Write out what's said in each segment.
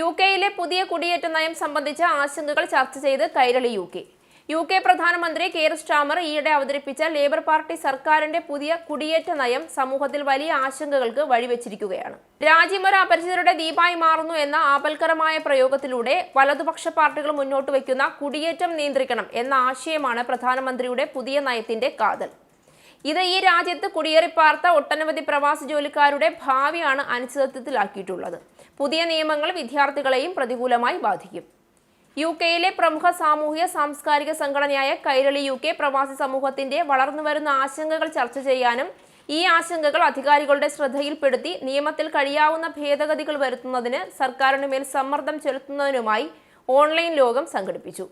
യുകെയിലെ പുതിയ കുടിയേറ്റ നയം സംബന്ധിച്ച ആശങ്കകൾ ചർച്ച ചെയ്ത് കൈരളി യുകെ പ്രധാനമന്ത്രി കെയർ സ്റ്റാമർ ഈയിടെ അവതരിപ്പിച്ച ലേബർ പാർട്ടി സർക്കാരിന്റെ പുതിയ കുടിയേറ്റ നയം സമൂഹത്തിൽ വലിയ ആശങ്കകൾക്ക് വഴിവെച്ചിരിക്കുകയാണ്. രാജ്യം ഒരു അപരിചിതരുടെ ദ്വീപായി മാറുന്നു എന്ന ആപൽക്കരമായ പ്രയോഗത്തിലൂടെ വലതുപക്ഷ പാർട്ടികൾ മുന്നോട്ട് വയ്ക്കുന്ന കുടിയേറ്റം നിയന്ത്രിക്കണം എന്ന ആശയമാണ് പ്രധാനമന്ത്രിയുടെ പുതിയ നയത്തിന്റെ കാതൽ. ഇത് ഈ രാജ്യത്ത് കുടിയേറിപ്പാർത്ത ഒട്ടനവധി പ്രവാസി ജോലിക്കാരുടെ ഭാവിയാണ് അനിശ്ചിതത്വത്തിലാക്കിയിട്ടുള്ളത്. പുതിയ നിയമങ്ങൾ വിദ്യാർത്ഥികളെയും പ്രതികൂലമായി ബാധിക്കും. യുകെയിലെ പ്രമുഖ സാമൂഹിക സാംസ്കാരിക സംഘടനയായ കൈരളി യുകെ പ്രവാസി സമൂഹത്തിന്റെ വളർന്നുവരുന്ന ആശങ്കകൾ ചർച്ച ചെയ്യാനും ഈ ആശങ്കകൾ അധികാരികളുടെ ശ്രദ്ധയിൽപ്പെടുത്തി നിയമത്തിൽ കഴിയാവുന്ന ഭേദഗതികൾ വരുത്തുന്നതിന് സർക്കാരിന് മേൽ സമ്മർദ്ദം ചെലുത്തുന്നതിനുമായി ഓൺലൈൻ യോഗം സംഘടിപ്പിച്ചു.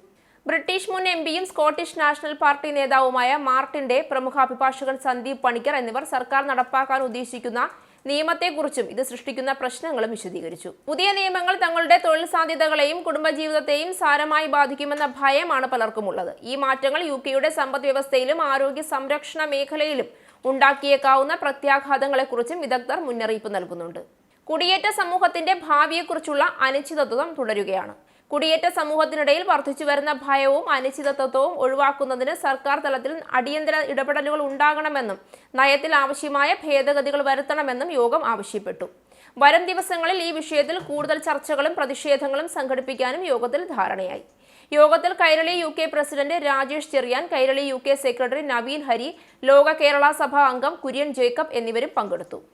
ബ്രിട്ടീഷ് മുൻ എംപിയും സ്കോട്ടിഷ് നാഷണൽ പാർട്ടി നേതാവുമായ മാർട്ടിന്റെ പ്രമുഖ അഭിഭാഷകൻ സന്ദീപ് പണിക്കർ എന്നിവർ സർക്കാർ നടപ്പാക്കാൻ ഉദ്ദേശിക്കുന്ന നിയമത്തെക്കുറിച്ചും ഇത് സൃഷ്ടിക്കുന്ന പ്രശ്നങ്ങളും വിശദീകരിച്ചു. പുതിയ നിയമങ്ങൾ തങ്ങളുടെ തൊഴിൽ സാധ്യതകളെയും കുടുംബജീവിതത്തെയും സാരമായി ബാധിക്കുമെന്ന ഭയമാണ് പലർക്കുമുള്ളത്. ഈ മാറ്റങ്ങൾ യുകെയുടെ സമ്പദ് വ്യവസ്ഥയിലും ആരോഗ്യ സംരക്ഷണ മേഖലയിലും ഉണ്ടാക്കിയേക്കാവുന്ന പ്രത്യാഘാതങ്ങളെക്കുറിച്ചും വിദഗ്ധർ മുന്നറിയിപ്പ് നൽകുന്നുണ്ട്. കുടിയേറ്റ സമൂഹത്തിന്റെ ഭാവിയെക്കുറിച്ചുള്ള അനിശ്ചിതത്വം തുടരുകയാണ്. കുടിയേറ്റ സമൂഹത്തിനിടയിൽ വർദ്ധിച്ചുവരുന്ന ഭയവും അനിശ്ചിതത്വവും ഒഴിവാക്കുന്നതിന് സർക്കാർ തലത്തിൽ അടിയന്തര ഇടപെടലുകൾ ഉണ്ടാകണമെന്നും നയത്തിൽ ആവശ്യമായ ഭേദഗതികൾ വരുത്തണമെന്നും യോഗം ആവശ്യപ്പെട്ടു. വരും ദിവസങ്ങളിൽ ഈ വിഷയത്തിൽ കൂടുതൽ ചർച്ചകളും പ്രതിഷേധങ്ങളും സംഘടിപ്പിക്കാനും യോഗത്തിൽ ധാരണയായി. യോഗത്തിൽ Kairali UK president Rajesh Cherian, Kairali UK secretary Naveen Hari, Loka Kerala സഭ അംഗം കുര്യൻ ജേക്കബ് എന്നിവരും പങ്കെടുത്തു.